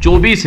24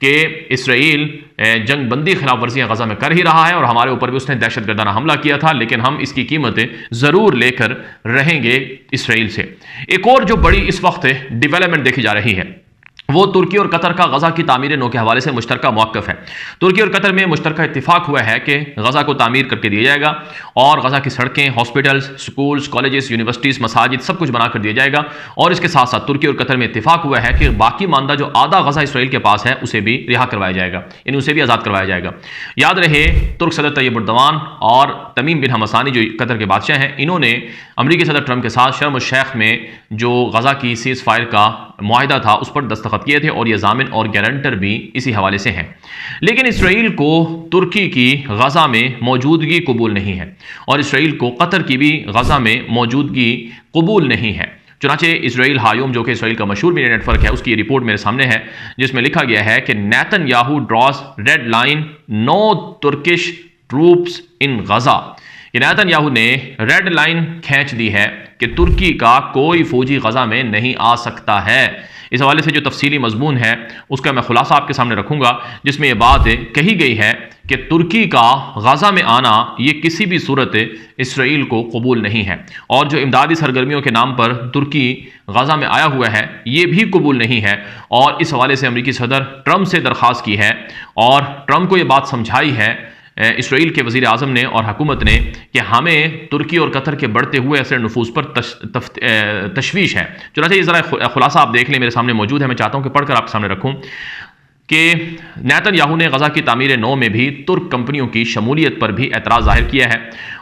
کہ اسرائیل جنگ بندی خلاف ورزیاں غزہ میں کر ہی رہا ہے اور ہمارے اوپر بھی اس نے دہشت گردانہ حملہ کیا تھا، لیکن ہم اس کی قیمتیں ضرور لے کر رہیں گے اسرائیل سے۔ ایک اور جو بڑی اس وقت ڈیولپمنٹ دیکھی جا رہی ہے وہ ترکی اور قطر کا غزہ کی تعمیر نو کے حوالے سے مشترکہ موقف ہے۔ ترکی اور قطر میں مشترکہ اتفاق ہوا ہے کہ غزہ کو تعمیر کر کے دیا جائے گا اور غزہ کی سڑکیں، ہاسپٹلز، سکولز، کالجز، یونیورسٹیز، مساجد سب کچھ بنا کر دیا جائے گا، اور اس کے ساتھ ساتھ ترکی اور قطر میں اتفاق ہوا ہے کہ باقی ماندہ جو آدھا غزہ اسرائیل کے پاس ہے اسے بھی رہا کروایا جائے گا، یعنی اسے بھی آزاد کروایا جائے گا۔ یاد رہے ترک صدر طیب اردوان اور تمیم بن حمد ثانی جو قطر کے بادشاہ ہیں، انہوں نے امریکی صدر ٹرمپ کے ساتھ شرم الشیخ میں جو غزہ کی سیز فائر کا معاہدہ تھا اس پر دستخط کیے تھے، اور یہ ضامن اور گارنٹر بھی اسی حوالے سے ہیں۔ لیکن اسرائیل کو ترکی کی غزہ میں موجودگی قبول نہیں ہے، اور اسرائیل کو قطر کی بھی غزہ میں موجودگی قبول نہیں ہے۔ چنانچہ اسرائیل ہایوم جو کہ اسرائیل کا مشہور میڈیا نیٹ ورک ہے، اس کی رپورٹ میرے سامنے ہے جس میں لکھا گیا ہے کہ Netanyahu draws red line no Turkish troops in Gaza. یہ نیتن یاہو نے ریڈ لائن کھینچ دی ہے کہ ترکی کا کوئی فوجی غزہ میں نہیں آ سکتا ہے۔ اس حوالے سے جو تفصیلی مضمون ہے اس کا میں خلاصہ آپ کے سامنے رکھوں گا، جس میں یہ بات کہی گئی ہے کہ ترکی کا غزہ میں آنا یہ کسی بھی صورت اسرائیل کو قبول نہیں ہے، اور جو امدادی سرگرمیوں کے نام پر ترکی غزہ میں آیا ہوا ہے یہ بھی قبول نہیں ہے۔ اور اس حوالے سے امریکی صدر ٹرمپ سے درخواست کی ہے، اور ٹرمپ کو یہ بات سمجھائی ہے اسرائیل کے وزیر اعظم نے اور حکومت نے کہ ہمیں ترکی اور قطر کے بڑھتے ہوئے اثر نفوذ پر تشویش ہے۔ چنانچہ یہ ذرا خلاصہ آپ دیکھ لیں، میرے سامنے موجود ہے، میں چاہتا ہوں کہ پڑھ کر آپ کے سامنے رکھوں کہ نیتن یاہو نے غزہ کی تعمیر نو میں بھی ترک کمپنیوں کی شمولیت پر بھی اعتراض ظاہر کیا ہے،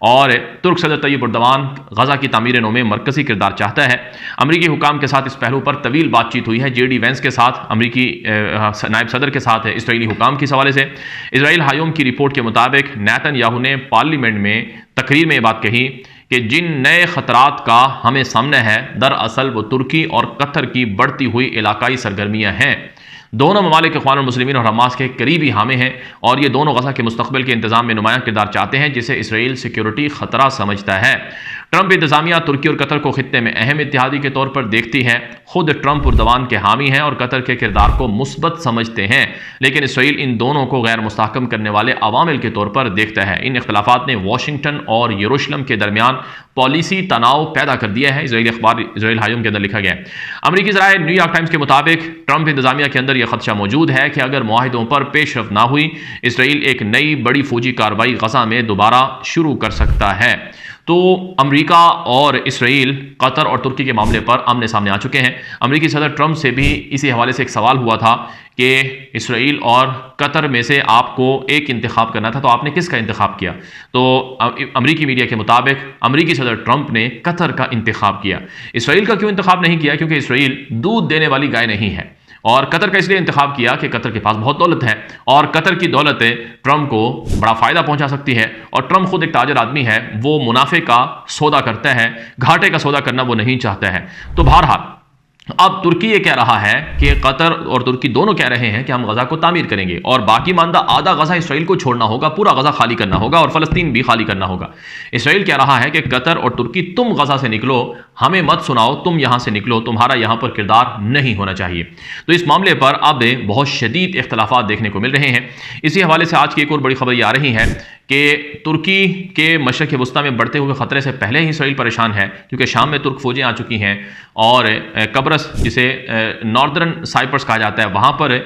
اور ترک صدر طیب اردوان غزہ کی تعمیر نو میں مرکزی کردار چاہتا ہے۔ امریکی حکام کے ساتھ اس پہلو پر طویل بات چیت ہوئی ہے، جے ڈی وینس کے ساتھ، امریکی نائب صدر کے ساتھ، اسرائیلی حکام کے حوالے سے۔ اسرائیل ہایوم کی رپورٹ کے مطابق نیتن یاہو نے پارلیمنٹ میں تقریر میں یہ بات کہی کہ جن نئے خطرات کا ہمیں سامنا ہے دراصل وہ ترکی اور قطر کی بڑھتی ہوئی علاقائی سرگرمیاں ہیں۔ دونوں ممالک اخوان المسلمین اور حماس کے قریبی حامی ہیں، اور یہ دونوں غزہ کے مستقبل کے انتظام میں نمایاں کردار چاہتے ہیں، جسے اسرائیل سیکیورٹی خطرہ سمجھتا ہے۔ ٹرمپ انتظامیہ ترکی اور قطر کو خطے میں اہم اتحادی کے طور پر دیکھتی ہے۔ خود ٹرمپ اردوان کے حامی ہیں اور قطر کے کردار کو مثبت سمجھتے ہیں، لیکن اسرائیل ان دونوں کو غیر مستحکم کرنے والے عوامل کے طور پر دیکھتا ہے۔ ان اختلافات نے واشنگٹن اور یروشلم کے درمیان پالیسی تناؤ پیدا کر دیا ہے، اسرائیلی اخبار اسرائیل ہایوم کے اندر لکھا گیا ہے۔ امریکی ذرائع نیو یارک ٹائمز کے مطابق ٹرمپ انتظامیہ کے اندر یہ خدشہ موجود ہے کہ اگر معاہدوں پر پیش رفت نہ ہوئی، اسرائیل ایک نئی بڑی فوجی کارروائی غزہ میں دوبارہ شروع کر سکتا ہے۔ تو امریکہ اور اسرائیل قطر اور ترکی کے معاملے پر آمنے سامنے آ چکے ہیں۔ امریکی صدر ٹرمپ سے بھی اسی حوالے سے ایک سوال ہوا تھا کہ اسرائیل اور قطر میں سے آپ کو ایک انتخاب کرنا تھا، تو آپ نے کس کا انتخاب کیا؟ تو امریکی میڈیا کے مطابق امریکی صدر ٹرمپ نے قطر کا انتخاب کیا۔ اسرائیل کا کیوں انتخاب نہیں کیا؟ کیونکہ اسرائیل دودھ دینے والی گائے نہیں ہے، اور قطر کا اس لیے انتخاب کیا کہ قطر کے پاس بہت دولت ہے، اور قطر کی دولت ٹرمپ کو بڑا فائدہ پہنچا سکتی ہے، اور ٹرمپ خود ایک تاجر آدمی ہے، وہ منافع کا سودا کرتا ہے، گھاٹے کا سودا کرنا وہ نہیں چاہتا ہے۔ تو بہرحال اب ترکی یہ کہہ رہا ہے کہ قطر اور ترکی دونوں کہہ رہے ہیں کہ ہم غزہ کو تعمیر کریں گے، اور باقی ماندہ آدھا غزہ اسرائیل کو چھوڑنا ہوگا، پورا غزہ خالی کرنا ہوگا، اور فلسطین بھی خالی کرنا ہوگا۔ اسرائیل کہہ رہا ہے کہ قطر اور ترکی تم غزہ سے نکلو، ہمیں مت سناؤ، تم یہاں سے نکلو، تمہارا یہاں پر کردار نہیں ہونا چاہیے۔ تو اس معاملے پر اب بہت شدید اختلافات دیکھنے کو مل رہے ہیں۔ اسی حوالے سے آج کی ایک اور بڑی خبر یہ آ رہی ہے کہ ترکی کے مشرق وسطیٰ میں بڑھتے ہوئے خطرے سے پہلے ہی اسرائیل پریشان ہے، کیونکہ شام میں ترک فوجیں آ چکی ہیں، اور قبرص جسے ناردرن سائپرس کہا جاتا ہے وہاں پر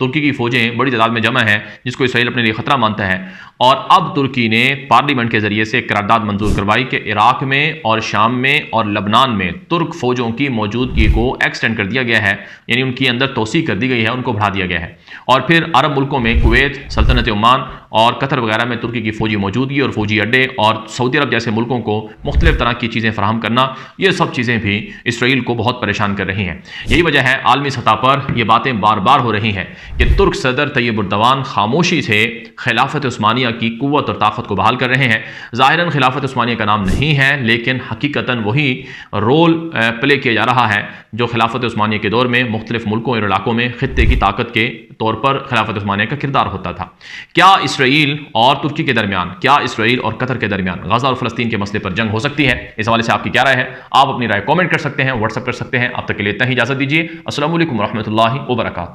ترکی کی فوجیں بڑی تعداد میں جمع ہیں، جس کو اسرائیل اپنے لیے خطرہ مانتا ہے۔ اور اب ترکی نے پارلیمنٹ کے ذریعے سے قرارداد منظور کروائی کہ عراق میں اور شام میں اور لبنان میں ترک فوجوں کی موجودگی کو ایکسٹینڈ کر دیا گیا ہے، یعنی ان کی اندر توسیع کر دی گئی ہے، ان کو بڑھا دیا گیا ہے۔ اور پھر عرب ملکوں میں کویت، سلطنت عمان اور قطر وغیرہ میں ترکی کی فوجی موجودگی اور فوجی اڈے، اور سعودی عرب جیسے ملکوں کو مختلف طرح کی چیزیں فراہم کرنا، یہ سب چیزیں بھی اسرائیل کو بہت پریشان کر رہی ہیں۔ یہی وجہ ہے عالمی سطح پر یہ باتیں بار بار ہو رہی ہیں کہ ترک صدر طیب اردوان خاموشی سے خلافت عثمانیہ عثمانیہ کی قوت اور طاقت کو بحال کر رہے ہیں۔ ظاہراً خلافت عثمانیہ کا نام نہیں ہے، لیکن حقیقتاً وہی رول پلے کیا جا رہا ہے جو خلافت عثمانیہ کے دور میں مختلف ملکوں اور علاقوں میں خطے کی طاقت کے طور پر خلافت عثمانیہ کا کردار ہوتا تھا۔ کیا اسرائیل اور ترکی کے درمیان، کیا اسرائیل اور قطر کے درمیان غزہ اور فلسطین کے مسئلے پر جنگ ہو سکتی ہے؟ اس حوالے سے آپ کی کیا رائے ہے؟ آپ اپنی رائے کامنٹ کر سکتے ہیں، واٹس ایپ کر سکتے ہیں۔ اب تک کے لیے اتنا ہی اجازت دیجیے۔ السلام علیکم ورحمۃ اللہ وبرکاتہ۔